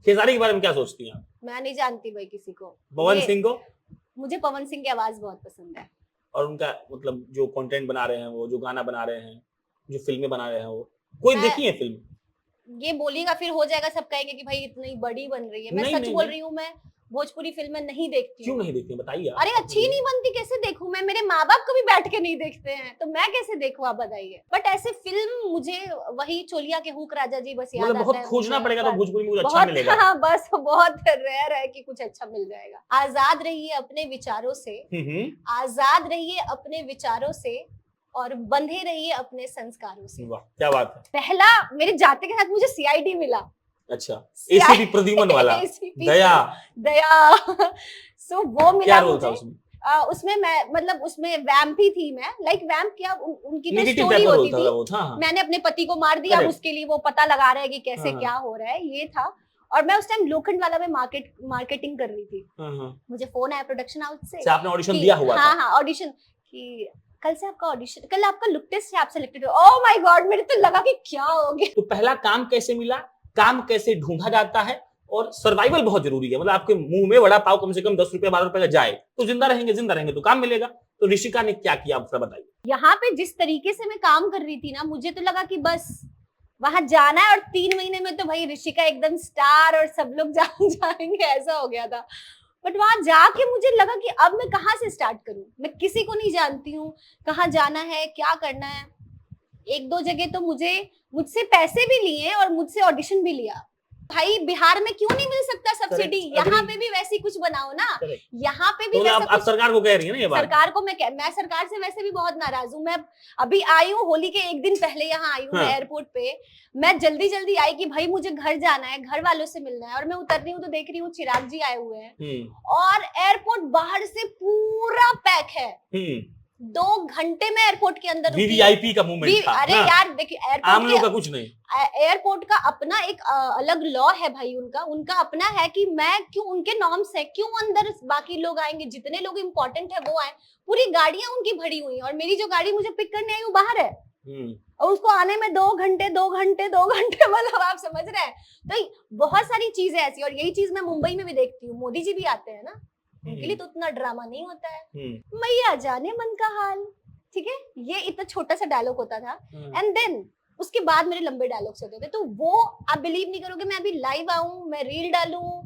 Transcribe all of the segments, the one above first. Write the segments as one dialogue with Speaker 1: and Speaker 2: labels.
Speaker 1: खेसारी के बारे में क्या सोचती हैं आप?
Speaker 2: मैं नहीं जानती भाई किसी को।
Speaker 1: पवन सिंह को?
Speaker 2: मुझे पवन सिंह की आवाज बहुत पसंद है।
Speaker 1: और उनका मतलब जो कंटेंट बना रहे हैं, वो जो गाना बना रहे हैं, जो फिल्में बना रहे हैं, वो कोई देखी है फिल्म?
Speaker 2: ये बोलिएगा फिर हो जाएगा, सब कहेंगे कि भाई इतनी बड़ी बन रही है। मैं सच बोल रही हूँ, मैं भोजपुरी फिल्में नहीं देखती।
Speaker 1: क्यों नहीं देखती बताइए आप?
Speaker 2: अरे अच्छी नहीं बनती, कैसे देखूं मैं? मेरे माँ बाप कभी बैठ के नहीं देखते हैं तो मैं कैसे देखूं, आप बताइए। बट ऐसे फिल्म मुझे वही चोलिया के हुक राजा जी बस याद आता है।
Speaker 1: बहुत खोजना पड़ेगा तो भोजपुरी में अच्छा मिलेगा।
Speaker 2: हाँ बस बहुत रेयर है कि कुछ अच्छा मिल जाएगा। आजाद रहिए अपने विचारों से, आजाद रहिए अपने विचारों से, और बंधे रहिए अपने संस्कारों से।
Speaker 1: वाह क्या बात है।
Speaker 2: पहला मेरे जाते के साथ मुझे सीआईडी मिला।
Speaker 1: अच्छा, एसीपी प्रद्युमन वाला।
Speaker 2: दया सो वो मिला।
Speaker 1: क्या रोल था उसमें?
Speaker 2: उसमें मैं मतलब उसमें वैम्प ही थी मैं। लाइक वैम्प क्या, उनकी तो स्टोरी होती थी। मैंने अपने पति को मार दिया, उसके लिए वो पता लगा रहा है कि कैसे क्या हो रहा है, ये था। और मैं उस टाइम लोखंड वाला में मार्केटिंग कर रही थी। मुझे फोन आया प्रोडक्शन हाउस से।
Speaker 1: आपने ऑडिशन दिया हुआ था?
Speaker 2: हाँ ऑडिशन की, कल से आपका ऑडिशन, कल आपका लुक टेस्ट है, आप सिलेक्टेड हो। ओह माय गॉड, मेरे तो लगा कि क्या हो गया।
Speaker 1: तो पहला काम कैसे मिला, काम कैसे ढूंढा जाता है, और सर्वाइवल बहुत जरूरी है। मतलब आपके मुंह में वड़ा पाव कम से कम 10 रुपए 12 रुपए का जाए तो जिंदा रहेंगे तो काम मिलेगा। तो ऋषिका ने क्या किया आप बताइए।
Speaker 2: यहाँ पे जिस तरीके से मैं काम कर रही थी ना, मुझे तो लगा कि बस वहां जाना है और 3 महीने में तो भाई ऋषिका एकदम स्टार और सब लोग जाएंगे, ऐसा हो गया था। बट वहां जाके मुझे लगा कि अब मैं कहाँ से स्टार्ट करूं, मैं किसी को नहीं जानती हूँ, कहाँ जाना है, क्या करना है। 1-2 जगह तो मुझसे पैसे भी लिए और मुझसे ऑडिशन भी लिया। भाई बिहार में क्यों नहीं मिल सकता सब्सिडी? यहाँ पे भी वैसी कुछ बनाओ ना। यहाँ पे भी
Speaker 1: तो आप सरकार को कह रही है ना ये बात?
Speaker 2: सरकार को मैं सरकार से वैसे भी बहुत नाराज हूँ। मैं अभी आई हूँ, होली के 1 दिन पहले यहाँ आई हूँ एयरपोर्ट पे। मैं जल्दी आई कि भाई मुझे घर जाना है, घर वालों से मिलना है। और मैं उतर रही हूँ तो देख रही हूँ चिराग जी आए हुए हैं और एयरपोर्ट बाहर से पूरा पैक है। 2 घंटे में एयरपोर्ट के अंदर
Speaker 1: वीवीआईपी का मूवमेंट था।
Speaker 2: अरे यार देखिए, एयरपोर्ट
Speaker 1: आम लोग का कुछ नहीं।
Speaker 2: एयरपोर्ट का अपना एक अलग लॉ है भाई, उनका अपना है कि मैं क्यों, उनके नॉर्म्स है, क्यों अंदर बाकी लोग आएंगे, जितने लोग इंपॉर्टेंट है वो आए। पूरी गाड़ियां उनकी भरी हुई हैं और मेरी जो गाड़ी मुझे पिक करने आई वो बाहर है और उसको आने में 2 घंटे मतलब आप समझ रहे हैं। तो बहुत सारी चीजें ऐसी, और यही चीज मैं मुंबई में भी देखती हूँ। मोदी जी भी आते हैं ना, उनके लिए तो उतना ड्रामा नहीं होता है। मैया जाने मन का हाल, ठीक है, ये इतना छोटा सा डायलॉग होता था। एंड देन उसके बाद मेरे लंबे डायलॉग्स होते थे। तो वो आप बिलीव नहीं करोगे, मैं अभी लाइव आऊं, मैं रील डालूं,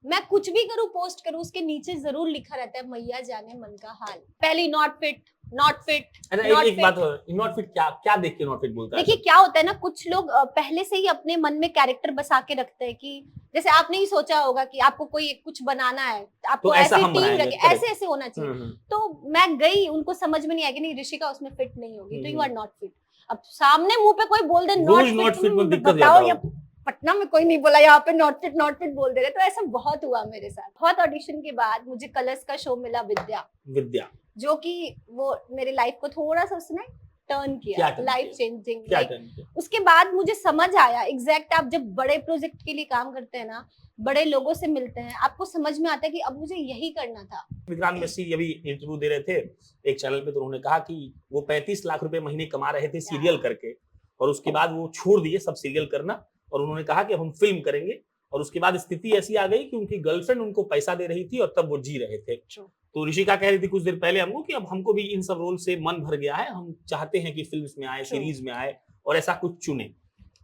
Speaker 2: मैं कुछ भी करूं, पोस्ट करूं, उसके नीचे जरूर लिखा रहता है मैया जाने मन का हाल। पहली नॉट फिट।
Speaker 1: एक बात, नॉट फिट क्या देख के नॉट फिट बोलता है?
Speaker 2: देखिए क्या होता है ना, कुछ लोग पहले से ही अपने मन में कैरेक्टर बसा के रखते हैं कि जैसे आपने ही सोचा होगा कि आपको कोई कुछ बनाना है, आपको तो ऐसी टीम रखे, ऐसे होना चाहिए। तो मैं गई, उनको समझ में नहीं आया कि नहीं ऋषिका उसमें फिट नहीं होगी, तो यू आर नॉट फिट। अब सामने मुंह पे कोई बोल दे नॉट फिट, बताओ, या पटना में कोई नहीं बोला यहाँ पे नॉट फिट बोल दे रहे। तो ऐसा बहुत हुआ मेरे साथ। बहुत ऑडिशन के बाद मुझे कलर्स का शो मिला, विद्या, जो कि वो मेरे लाइफ को थोड़ा सा उसने टर्न किया, लाइफ चेंजिंग। उसके बाद मुझे समझ आया एग्जैक्ट, आप जब बड़े प्रोजेक्ट के लिए काम करते हैं ना, बड़े लोगों से मिलते हैं, आपको समझ में आता है कि अब मुझे यही करना था।
Speaker 1: विक्रांत मैसी अभी इंटरव्यू दे रहे थे एक चैनल पे, तो उन्होंने कहा कि वो 35 लाख रुपए महीने कमा रहे थे सीरियल करके, और उसके बाद वो छोड़ दिए सब सीरियल करना, और उन्होंने कहा कि हम फिल्म करेंगे। और उसके बाद स्थिति ऐसी आ गई कि उनकी गर्लफ्रेंड उनको पैसा दे रही थी और तब वो जी रहे थे। तो ऋषिका कह रही थी कुछ देर पहले हमको कि अब हमको भी इन सब रोल से मन भर गया है, हम चाहते हैं कि फिल्म्स में आए, सीरीज में आए और ऐसा कुछ चुने।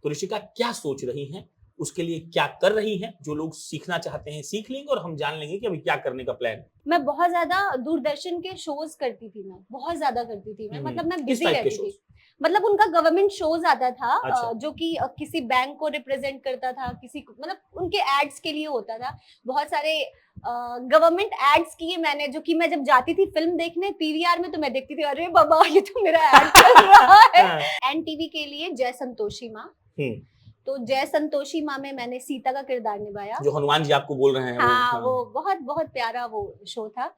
Speaker 1: तो ऋषिका क्या सोच रही हैं, उसके लिए क्या कर रही हैं? जो लोग सीखना चाहते हैं सीख लेंगे और हम जान लेंगे कि अभी क्या करने का प्लान है।
Speaker 2: मैं बहुत ज्यादा दूरदर्शन के शोज करती थी, मैं बहुत ज्यादा करती थी मैं, मतलब मैं बिजी रहती थी। मतलब उनका गवर्नमेंट शोज आता था। अच्छा। जो कि किसी बैंक को रिप्रेजेंट करता था, किसी को, मतलब उनके एड्स के लिए होता था। बहुत सारे गवर्नमेंट एड्स किए मैंने, जो कि मैं जब जाती थी फिल्म देखने पीवीआर में तो मैं देखती थी, अरे बाबा ये तो मेरा एड चल रहा है। एनटीवी के लिए जय संतोषी माँ, तो जय संतोषी माँ में मैंने सीता का किरदार निभाया, जो
Speaker 1: हनुमान जी आपको बोल रहे हैं।
Speaker 2: हाँ, वो बहुत बहुत प्यारा वो शो था,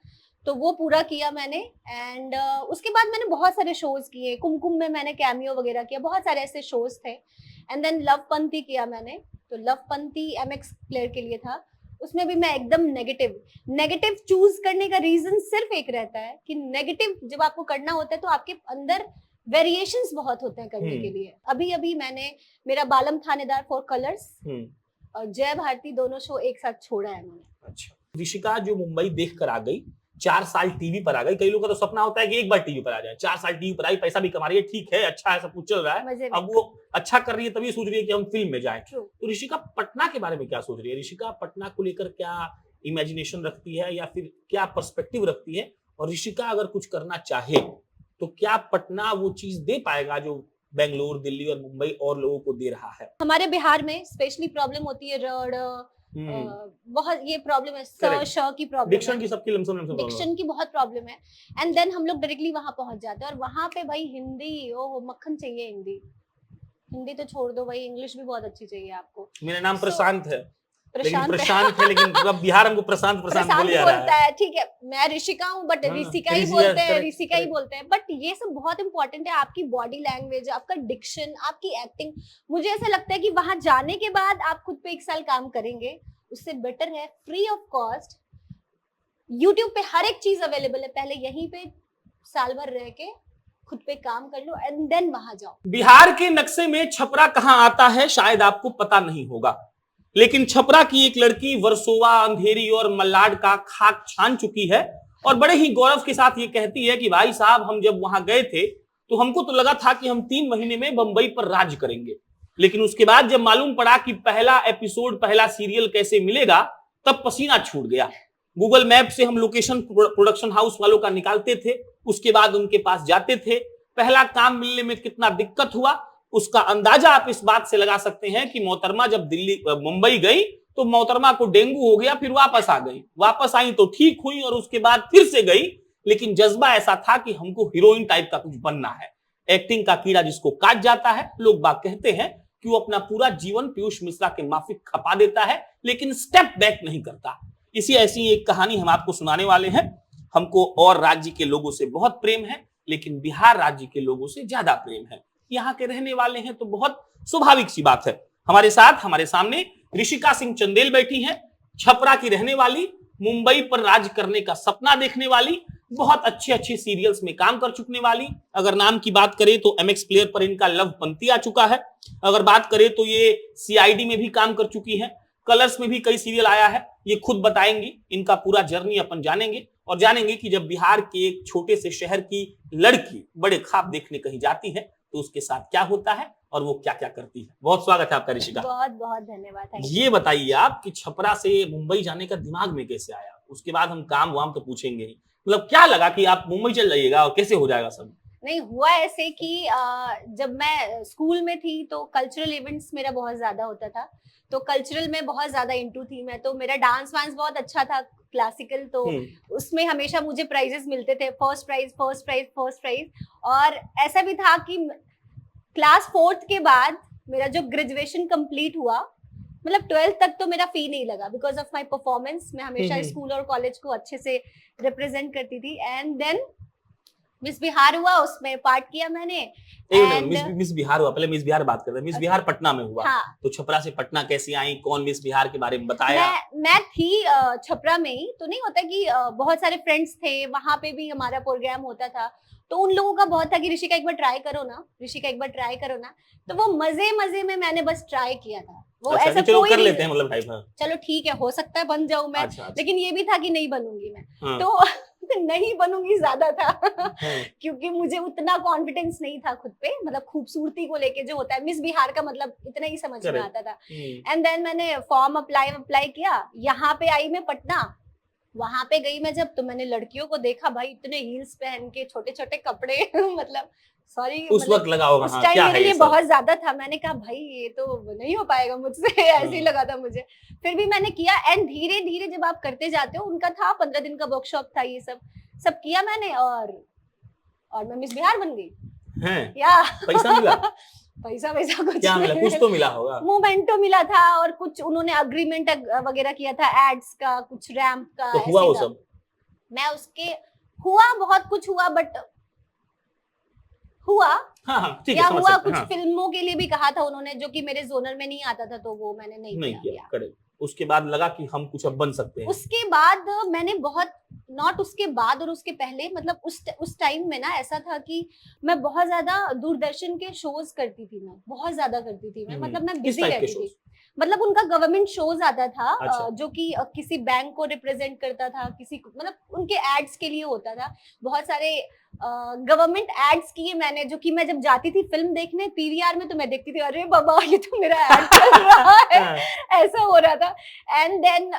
Speaker 2: तो वो पूरा किया मैंने। एंड उसके बाद मैंने बहुत सारे शोज किए, कुमकुम में मैंने कैमियो वगैरह किया, बहुत सारे ऐसे शोज थे। एंड देन लवपंथी किया मैंने, तो लवपंथी एमएक्स प्लेयर के लिए था। उसमें भी मैं एकदम नेगेटिव चूज करने का रीजन सिर्फ एक रहता है कि नेगेटिव जब आपको करना होता है तो आपके अंदर वेरिएशंस बहुत होते हैं करने के लिए। अभी मैंने मेरा बालम थानेदार फॉर कलर्स और जय भारती दोनों शो एक साथ छोड़ा है उन्होंने।
Speaker 1: अच्छा, ऋषिका जो मुंबई देख कर आ गई, 4 साल टीवी पर आ गई। कई लोगों का तो सपना होता है कि एक बार टीवी पर आ जाए। 4 साल टीवी पर आई, पैसा भी कमा रही है, ठीक है, अच्छा है, सब कुछ चल रहा है।
Speaker 2: मजे में।
Speaker 1: अब वो अच्छा कर रही है, तभी सोच रही है कि हम फिल्म में जाएं।
Speaker 2: True.
Speaker 1: तो ऋषिका पटना के बारे में क्या सोच रही है? ऋषिका पटना को लेकर क्या इमेजिनेशन रखती है या फिर क्या पर्सपेक्टिव रखती है? और ऋषिका अगर कुछ करना चाहे तो क्या पटना वो चीज दे पाएगा जो बेंगलोर, दिल्ली और मुंबई और लोगों को दे रहा है?
Speaker 2: हमारे बिहार में स्पेशली प्रॉब्लम होती है बहुत ये प्रॉब्लम है,
Speaker 1: Correct.
Speaker 2: श की प्रॉब्लम
Speaker 1: डिक्शन
Speaker 2: है,
Speaker 1: की सबकी लमसम लमसम प्रॉब्लम है।
Speaker 2: डिक्शन की बहुत प्रॉब्लम है। एंड देन हम लोग डायरेक्टली वहां पहुंच जाते हैं और वहां पे भाई हिंदी, ओह मक्खन चाहिए हिंदी। हिंदी तो छोड़ दो भाई, इंग्लिश भी बहुत अच्छी चाहिए आपको।
Speaker 1: मेरा नाम प्रशांत है, लेकिन
Speaker 2: प्रशांत
Speaker 1: प्रशांत है, लेकिन मतलब बिहार हमको प्रशांत प्रशांत
Speaker 2: प्रशांत
Speaker 1: बोले जा रहा
Speaker 2: बोलता
Speaker 1: है।
Speaker 2: है, ठीक है, मैं ऋषिका हूँ बट
Speaker 1: हाँ,
Speaker 2: ऋषिका ही
Speaker 1: ऋषिका,
Speaker 2: बोलते हैं,
Speaker 1: correct,
Speaker 2: ऋषिका ही
Speaker 1: correct.
Speaker 2: बोलते हैं। बट ये सब बहुत इंपॉर्टेंट है, आपकी बॉडी लैंग्वेज, आपका डिक्शन, आपकी एक्टिंग। मुझे ऐसा लगता है कि वहां जाने के बाद आप खुद पे 1 साल काम करेंगे, उससे बेटर है फ्री ऑफ कॉस्ट यूट्यूब पे हर एक चीज अवेलेबल है, पहले यहीं पे साल भर रह के खुद पे काम कर लो एंड देन वहां जाओ।
Speaker 1: बिहार के नक्शे में छपरा कहां आता है शायद आपको पता नहीं होगा, लेकिन छपरा की एक लड़की वर्सोवा, अंधेरी और मल्लाड का खाक छान चुकी है और बड़े ही गौरव के साथ ये कहती है कि भाई साहब, हम जब वहां गए थे तो हमको तो लगा था कि हम 3 महीने में बंबई पर राज करेंगे, लेकिन उसके बाद जब मालूम पड़ा कि पहला एपिसोड, पहला सीरियल कैसे मिलेगा, तब पसीना छूट गया। गूगल मैप से हम लोकेशन प्रोडक्शन हाउस वालों का निकालते थे, उसके बाद उनके पास जाते थे। पहला काम मिलने में कितना दिक्कत हुआ उसका अंदाजा आप इस बात से लगा सकते हैं कि मोहतरमा जब मुंबई गई तो मोहतरमा को डेंगू हो गया, फिर वापस आ गई। वापस आई तो ठीक हुई और उसके बाद फिर से गई, लेकिन जज्बा ऐसा था कि हमको हीरोइन टाइप का कुछ बनना है। एक्टिंग का कीड़ा जिसको काट जाता है, लोग बात कहते हैं कि वो अपना पूरा जीवन पीयूष मिश्रा के माफिक खपा देता है, लेकिन स्टेप बैक नहीं करता। इसी ऐसी एक कहानी हम आपको सुनाने वाले हैं। हमको और राज्य के लोगों से बहुत प्रेम है, लेकिन बिहार राज्य के लोगों से ज्यादा प्रेम है। यहाँ के रहने वाले हैं तो बहुत स्वाभाविक सी बात है। हमारे साथ, हमारे सामने ऋषिका सिंह चंदेल बैठी हैं, छपरा की रहने वाली, मुंबई पर राज करने का सपना देखने वाली, बहुत अच्छे अच्छे सीरियल्स में काम कर चुकने वाली। अगर नाम की बात करें तो MX प्लेयर पर इनका लव पंती आ चुका है। अगर बात करें तो ये CID में भी काम कर चुकी है, कलर्स में भी कई सीरियल आया है। ये खुद बताएंगी, इनका पूरा जर्नी अपन जानेंगे और जानेंगे कि जब बिहार के एक छोटे से शहर की लड़की बड़े ख्वाब देखने कहीं जाती है तो उसके साथ क्या होता है और वो क्या क्या करती है। बहुत स्वागत है आपका ऋषिका।
Speaker 2: बहुत बहुत धन्यवाद।
Speaker 1: ये बताइए आप कि छपरा से मुंबई जाने का दिमाग में कैसे आया? उसके बाद हम काम वाम तो पूछेंगे ही, मतलब क्या लगा कि आप मुंबई चल जाइएगा और कैसे हो जाएगा सब?
Speaker 2: नहीं, हुआ ऐसे कि जब मैं स्कूल में थी तो कल्चरल इवेंट्स मेरा बहुत ज्यादा होता था, तो कल्चरल में बहुत ज्यादा इंटू थी मैं। तो मेरा डांस वांस बहुत अच्छा था, क्लासिकल, तो उसमें हमेशा मुझे प्राइजेस मिलते थे, first prize first prize first prize. और ऐसा भी था कि क्लास 4th के बाद मेरा जो ग्रेजुएशन कंप्लीट हुआ, मतलब 12th तक तो मेरा फी नहीं लगा बिकॉज ऑफ माय परफॉर्मेंस। मैं हमेशा स्कूल और कॉलेज को अच्छे से रिप्रेजेंट करती थी। एंड देन मिस बिहार हुआ, उसमें पार्ट किया मैंने।
Speaker 1: मिस बिहार हुआ, पहले मिस बिहार बात करते हैं। मिस बिहार पटना में हुआ।
Speaker 2: हाँ।
Speaker 1: तो छपरा से पटना कैसे आई? कौन मिस बिहार के बारे में बताया?
Speaker 2: मैं थी छपरा में ही, तो नहीं होता कि बहुत सारे फ्रेंड्स थे, वहां पे भी हमारा प्रोग्राम होता था, तो उन लोगों का बहुत था कि ऋषिका एक बार ट्राई करो ना, ऋषिका एक बार ट्राई करो ना। तो वो मजे मजे में मैंने बस ट्राई किया था। वो
Speaker 1: अच्छा,
Speaker 2: ऐसा
Speaker 1: चलो
Speaker 2: कोई
Speaker 1: कर
Speaker 2: नहीं,
Speaker 1: लेते हैं मतलब टाइप। हाँ।
Speaker 2: चलो ठीक है, हो सकता है बन जाऊं मैं।
Speaker 1: अच्छा।
Speaker 2: लेकिन ये भी था कि नहीं बनूंगी मैं।
Speaker 1: हाँ।
Speaker 2: तो नहीं बनूंगी ज्यादा था
Speaker 1: हाँ।
Speaker 2: क्योंकि मुझे उतना कॉन्फिडेंस नहीं था खुद पे, मतलब खूबसूरती को लेके जो होता है मिस बिहार का, मतलब इतना ही समझ में आता था। एंड देन मैंने फॉर्म अप्लाई किया, यहाँ पे आई मैं पटना। वहां पे गई मैं जब, तो मैंने लड़कियों को देखा भाई, इतने हील्स पहन के, छोटे छोटे कपड़े मतलब सॉरी,
Speaker 1: उस वक्त लगा होगा
Speaker 2: उस
Speaker 1: हाँ,
Speaker 2: टाइम
Speaker 1: क्या
Speaker 2: मेरे
Speaker 1: है
Speaker 2: लिए
Speaker 1: ये
Speaker 2: बहुत ज्यादा था। मैंने कहा भाई ये तो नहीं हो पाएगा मुझसे ऐसे ही लगा था मुझे। फिर भी मैंने किया एंड धीरे धीरे जब आप करते जाते हो, उनका था 15 दिन का वर्कशॉप था, ये सब किया मैंने और मैं मिस बिहार बन गई।
Speaker 1: हैं?
Speaker 2: या
Speaker 1: पैसा मिला?
Speaker 2: पैसा कुछ
Speaker 1: क्या मिला? कुछ तो मिला होगा।
Speaker 2: मोमेंटो मिला था और कुछ उन्होंने अग्रीमेंट वगैरह किया था, एड्स का, कुछ रैंप का।
Speaker 1: तो हुआ वो सब?
Speaker 2: मैं उसके हुआ, बहुत कुछ हुआ, बट हुआ।
Speaker 1: हाँ, ठीक
Speaker 2: या
Speaker 1: है, समझ
Speaker 2: हुआ
Speaker 1: सकते
Speaker 2: कुछ
Speaker 1: हैं। हाँ।
Speaker 2: फिल्मों के लिए भी कहा था उन्होंने, जो कि मेरे जोनर में नहीं आता था, तो वो मैंने नहीं
Speaker 1: किया।
Speaker 2: किया।
Speaker 1: करेक्ट। उसके बाद लगा कि हम कुछ अब बन सकते हैं।
Speaker 2: उसके बाद मैंने बहुत नॉट उसके बाद और उसके पहले, मतलब उस टाइम में ना ऐसा था कि मैं बहुत ज्यादा दूरदर्शन के शोज करती थी, मैं बहुत ज्यादा करती थी मैं, मतलब मैं
Speaker 1: किस
Speaker 2: बिजी
Speaker 1: टाइप के
Speaker 2: रहती थी।
Speaker 1: shows?
Speaker 2: मतलब उनका गवर्नमेंट शोज आता था,
Speaker 1: अच्छा।
Speaker 2: जो कि किसी बैंक को रिप्रेजेंट करता था, किसी को, मतलब उनके एड्स के लिए होता था। बहुत सारे गवर्नमेंट एड्स किए मैंने, जो कि मैं जब जाती थी फिल्म देखने पीवीआर में तो मैं देखती थी, अरे बाबा ये तो मेरा एड चल रहा है, ऐसा हो रहा था। एंड देन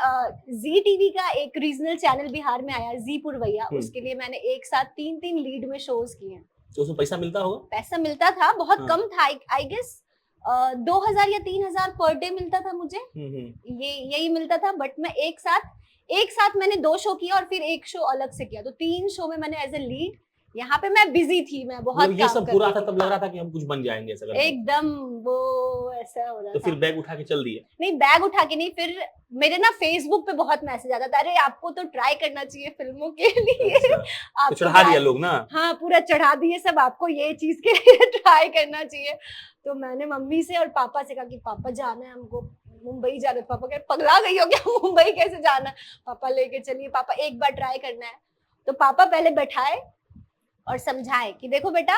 Speaker 2: जी टीवी का एक रीजनल चैनल बिहार में आया, जी पुरवैया, उसके लिए मैंने एक साथ 3 लीड में शोज किए हैं।
Speaker 1: तो उसमें पैसा मिलता होगा?
Speaker 2: पैसा मिलता था, बहुत
Speaker 1: हाँ।
Speaker 2: कम था, आई गेस 2000 या 3000 पर डे मिलता था मुझे, यही मिलता था। बट मैं एक साथ मैंने 2 शो किया और फिर एक शो अलग से किया, तो 3 शो में मैंने एज ए लीड। यहाँ पे मैं बिजी थी, मैं बहुत
Speaker 1: मतलब ये
Speaker 2: काम
Speaker 1: सब
Speaker 2: कर
Speaker 1: पूरा
Speaker 2: रही
Speaker 1: था,
Speaker 2: थी।
Speaker 1: तब लग रहा था कि हम कुछ बन जाएंगे ऐसा करके।
Speaker 2: एकदम वो ऐसा हो रहा
Speaker 1: तो
Speaker 2: था।
Speaker 1: फिर बैग उठा के चल दिए?
Speaker 2: नहीं, बैग उठा के नहीं, फिर मेरे ना फेसबुक पे बहुत मैसेज आता था, अरे आपको तो ट्राई करना चाहिए फिल्मों के लिए।
Speaker 1: अच्छा। तो
Speaker 2: आपको
Speaker 1: चढ़ा दिया
Speaker 2: try-
Speaker 1: लोग ना?
Speaker 2: हाँ, पूरा चढ़ा दिए सब, आपको ये चीज के लिए ट्राई करना चाहिए। तो मैंने मम्मी से और पापा से कहा कि पापा जाना है हमको, मुंबई जाना है। पापा कह पगला गई हो क्या, मुंबई कैसे जाना है? पापा लेके चलिए, पापा एक बार ट्राई करना है। तो पापा पहले बैठाए और समझाए कि देखो बेटा,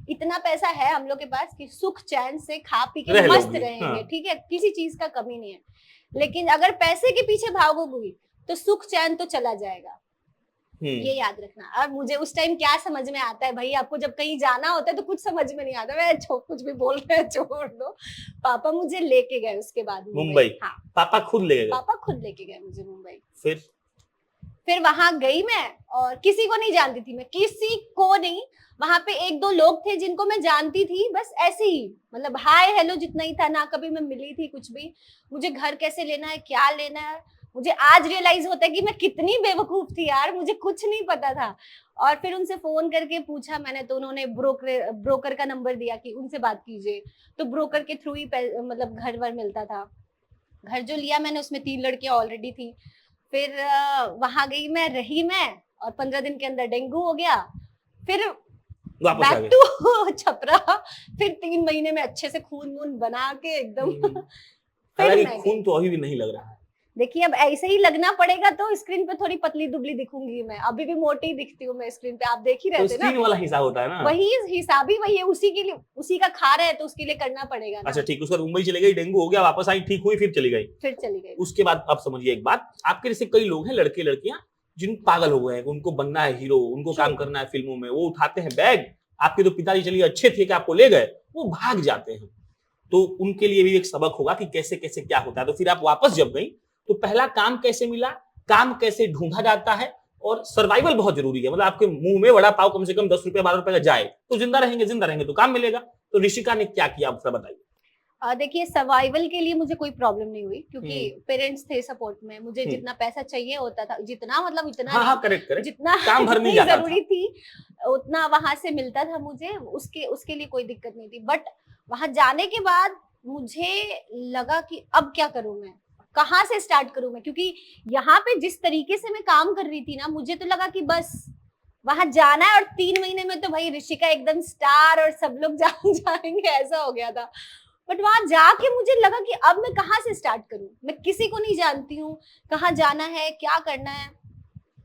Speaker 2: इतना पैसा है हम लोग के पास कि सुख चैन से खा पी के
Speaker 1: रह
Speaker 2: मस्त
Speaker 1: लोगे,
Speaker 2: रहेंगे,
Speaker 1: हाँ।
Speaker 2: ठीक है, किसी चीज का कमी नहीं है। लेकिन अगर पैसे के पीछे भागोगी तो सुख चैन तो चला जाएगा, ये याद रखना। और मुझे उस टाइम क्या समझ में आता है भाई, आपको जब कहीं जाना होता है तो कुछ समझ में नहीं आता, मैं कुछ भी बोल रहे हैं छोड़ दो। पापा मुझे लेके गए उसके बाद
Speaker 1: मुंबई।
Speaker 2: हाँ,
Speaker 1: पापा खुद ले गए?
Speaker 2: पापा खुद लेके गए मुझे मुंबई।
Speaker 1: फिर
Speaker 2: वहां गई मैं, और किसी को नहीं जानती थी मैं, किसी को नहीं। वहां पे 1-2 लोग थे जिनको मैं जानती थी, बस ऐसे ही, मतलब हाय हेलो जितना ही था, ना कभी मैं मिली थी कुछ भी। मुझे घर कैसे लेना है, क्या लेना है, मुझे आज रियलाइज होता है कि मैं कितनी बेवकूफ थी यार, मुझे कुछ नहीं पता था। और फिर उनसे फोन करके पूछा मैंने, तो उन्होंने ब्रोकर का नंबर दिया कि उनसे बात कीजिए। तो ब्रोकर के थ्रू ही मतलब घर वर मिलता था। घर जो लिया मैंने उसमें 3 लड़कियां ऑलरेडी थी। फिर वहां गई मैं, रही मैं, और 15 दिन के अंदर डेंगू हो गया। फिर बैक टू छपरा। फिर 3 महीने में अच्छे से खून वून बना के एकदम फिर मैं
Speaker 1: खून तो अभी भी नहीं लग रहा है।
Speaker 2: देखिए अब ऐसे ही लगना पड़ेगा, तो स्क्रीन पे थोड़ी पतली दुबली दिखूंगी मैं, अभी भी मोटी दिखती हूँ मैं स्क्रीन पे, आप देख ही रहे थे ना।
Speaker 1: स्क्रीन वाला हिसाब होता है ना,
Speaker 2: वही हिसाब ही वही है, उसी के लिए, उसी का खा रहे हैं तो उसके लिए करना पड़ेगा ना।
Speaker 1: अच्छा ठीक, उसके बाद मुंबई चली गई, डेंगू हो गया, वापस आई, ठीक हुई, फिर चली गई। उसके बाद अब समझिए एक बात, आपके जैसे कई लोग हैं, लड़के लड़कियां, जिन पागल हो गए हैं, उनको बनना है हीरो, उनको काम करना है फिल्मों में, वो उठाते हैं बैग। आपके तो पिताजी चलिए अच्छे थे कि आपको ले गए, वो भाग जाते हैं। तो उनके लिए भी एक सबक होगा कि कैसे कैसे क्या होता है। तो फिर आप वापस जब गई तो पहला काम कैसे मिला, काम कैसे ढूंढा जाता है, और सर्वाइवल बहुत जरूरी है। मतलब आपके मुंह में वड़ा पाव कम से कम 10 रुपए 12 रुपए का जाए तो जिंदा रहेंगे तो काम मिलेगा। तो ऋषिका ने क्या किया, आप बताइए।
Speaker 2: देखिए सर्वाइवल के लिए मुझे कोई प्रॉब्लम नहीं हुई, क्योंकि पेरेंट्स थे सपोर्ट में। मुझे जितना पैसा चाहिए होता था, जितना मतलब इतना
Speaker 1: हाँ, करेक्ट,
Speaker 2: जितना
Speaker 1: काम भर नहीं जाता
Speaker 2: जरूरी थी उतना वहां से मिलता था मुझे, उसके लिए कोई दिक्कत नहीं थी। बट वहां जाने के बाद मुझे लगा कि अब क्या करूं मैं, कहाँ से स्टार्ट करूं मैं, क्योंकि यहाँ पे जिस तरीके से मैं काम कर रही थी ना, मुझे तो लगा कि बस वहां जाना है और 3 महीने में तो भाई ऋषिका एकदम स्टार और सब लोग जान जाएंगे, ऐसा हो गया था। बट वहां जाके मुझे लगा कि अब मैं कहाँ से स्टार्ट करूं, मैं किसी को नहीं जानती हूँ, कहाँ जाना है, क्या करना है।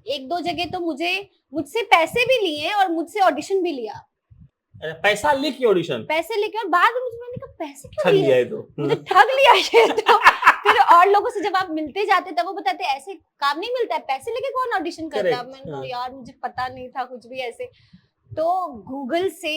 Speaker 2: 1-2 जगह तो मुझसे पैसे भी लिए और मुझसे ऑडिशन भी लिया।
Speaker 1: पैसा लेके ऑडिशन? पैसे
Speaker 2: लेके, और बाद में मैंने कहा पैसे क्यों
Speaker 1: ठग लिया है, तो
Speaker 2: मुझे ठग लिया ये तो। फिर और लोगों से जब आप मिलते जाते तब वो बताते ऐसे काम नहीं मिलता है, पैसे लेके कौन ऑडिशन करता है। मैंने कहा यार मुझे पता नहीं था कुछ भी ऐसे। तो गूगल से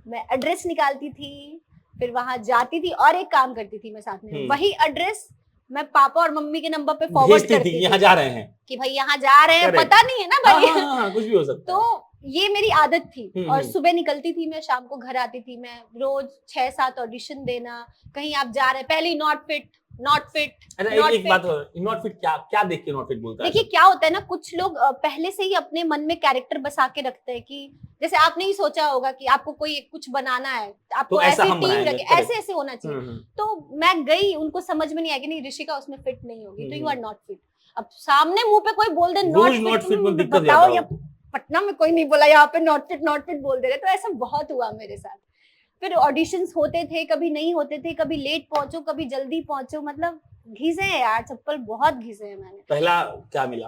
Speaker 2: मैं एड्रेस निकालती थी, फिर वहां जाती थी और एक काम करती थी मैं साथ में, वही एड्रेस मैं पापा और मम्मी के नंबर पे फॉरवर्ड करती थी,
Speaker 1: यहाँ जा रहे हैं कि
Speaker 2: भाई यहाँ जा रहे हैं, पता नहीं है ना भाई।
Speaker 1: हाँ, कुछ भी हो सकता है।
Speaker 2: तो ये मेरी आदत थी। और सुबह निकलती थी मैं, शाम को घर आती थी मैं, रोज 6-7 ऑडिशन देना। कहीं आप जा रहे हैं, पहले नॉट फिट।
Speaker 1: एक बात, नॉट फिट क्या देख के नॉट फिट बोलता है?
Speaker 2: देखिए क्या होता है ना, कुछ लोग पहले से ही अपने मन में कैरेक्टर बसा के रखते हैं कि जैसे आपने ही सोचा होगा कि आपको कोई कुछ बनाना है, आपको ऐसी टीम रखे, ऐसे होना चाहिए। तो मैं गई, उनको समझ में नहीं आया कि नहीं ऋषिका उसमें फिट नहीं होगी, तो यू आर नॉट फिट। अब सामने मुंह पे कोई बोल दे नॉट फिट, बताओ, या पटना में कोई नहीं बोला यहाँ पे नॉट फिट बोल दे रहे। तो ऐसा बहुत हुआ मेरे साथ। फिर ऑडिशंस होते थे, कभी नहीं होते थे, कभी लेट पहुंचो, कभी जल्दी पहुंचो, मतलब घिसे हैं यार, चप्पल बहुत घिसे हैं मैंने।
Speaker 1: पहला क्या मिला?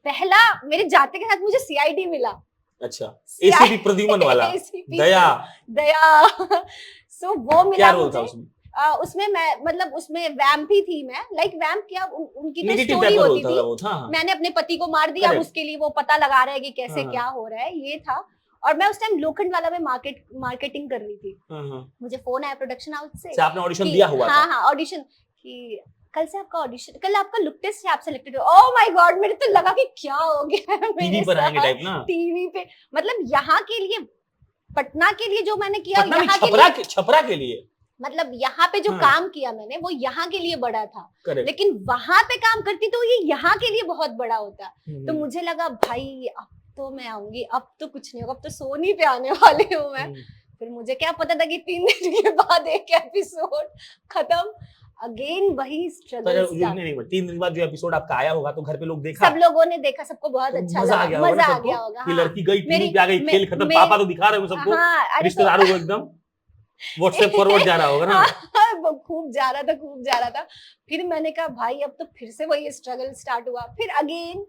Speaker 2: पहला मेरे जाते के साथ मुझे सीआईडी मिला।
Speaker 1: अच्छा, एसीपी प्रद्युमन वाला,
Speaker 2: ACP
Speaker 1: दया।
Speaker 2: सो वो मिला
Speaker 1: क्या रोल था
Speaker 2: मुझे।
Speaker 1: उसमें?
Speaker 2: उसमें मैं मतलब उसमें वैम्प ही थी मैं, लाइक वैम्प क्या उनकी तो
Speaker 1: नेगेटिव
Speaker 2: स्टोरी
Speaker 1: टाइप का रोल
Speaker 2: होती
Speaker 1: था
Speaker 2: थी।
Speaker 1: वो था। हाँ,
Speaker 2: मैंने अपने पति को मार दिया, अब
Speaker 1: Correct.
Speaker 2: उसके लिए वो पता लगा रहे हैं कि कैसे
Speaker 1: हाँ,
Speaker 2: क्या हो रहा है, ये था। और मैं उस टाइम लोखंड वाला में मार्केटिंग कर रही थी।
Speaker 1: हाँ।
Speaker 2: मुझे फोन आया प्रोडक्शन हाउस से
Speaker 1: अच्छा, आपने ऑडिशन
Speaker 2: कि
Speaker 1: दिया हुआ
Speaker 2: हाँ
Speaker 1: था?
Speaker 2: हाँ ऑडिशन, कि कल से आपका ऑडिशन, कल आपका लुक टेस्ट है, आप सिलेक्टेड हो। ओह माय गॉड, मेरे तो लगा कि क्या हो गया है
Speaker 1: टीवी
Speaker 2: मेरे
Speaker 1: पर आएंगे
Speaker 2: साथ।
Speaker 1: टाइप ना?
Speaker 2: टीवी पे, मतलब यहाँ के लिए, पटना के लिए जो मैंने किया,
Speaker 1: पटना में
Speaker 2: यहाँ के लिए,
Speaker 1: छपरा के लिए,
Speaker 2: मतलब यहाँ पे जो
Speaker 1: हाँ।
Speaker 2: काम किया मैंने वो यहाँ के लिए बड़ा था,
Speaker 1: करेक्ट।
Speaker 2: लेकिन वहां पे काम करती तो ये यहाँ के लिए बहुत बड़ा होता। तो
Speaker 1: हम्म,
Speaker 2: मुझे लगा भाई अब तो मैं आऊंगी, अब तो कुछ नहीं होगा, अब तो सोनी पे आने वाली हूँ मैं। फिर मुझे क्या पता था कि 3 दिन के बाद एक एपिसोड खत्म, अगेन वही
Speaker 1: तो
Speaker 2: स्ट्रगल।
Speaker 1: 3 दिन बाद जो एपिसोड आपका आया होगा तो घर पे लोग देखा,
Speaker 2: सब लोगों ने देखा, सबको बहुत
Speaker 1: तो
Speaker 2: अच्छा
Speaker 1: मजा आ
Speaker 2: लगा,
Speaker 1: गया होगा
Speaker 2: मजा
Speaker 1: ना
Speaker 2: आ
Speaker 1: सबको
Speaker 2: गया होगा।
Speaker 1: कि
Speaker 2: हाँ।
Speaker 1: लड़की गई टीवी
Speaker 2: मेरी-
Speaker 1: पे आ गई, खेल खत्म, पापा तो दिखा रहे हो सबको,
Speaker 2: हाँ, अरे तो-
Speaker 1: रिश्तेदारों को एकदम व्हाट्सएप फॉरवर्ड जा रहा होगा ना।
Speaker 2: वो खूब जा रहा था, खूब जा रहा था। फिर मैंने कहा भाई अब तो फिर से वही स्ट्रगल स्टार्ट हुआ, फिर अगेन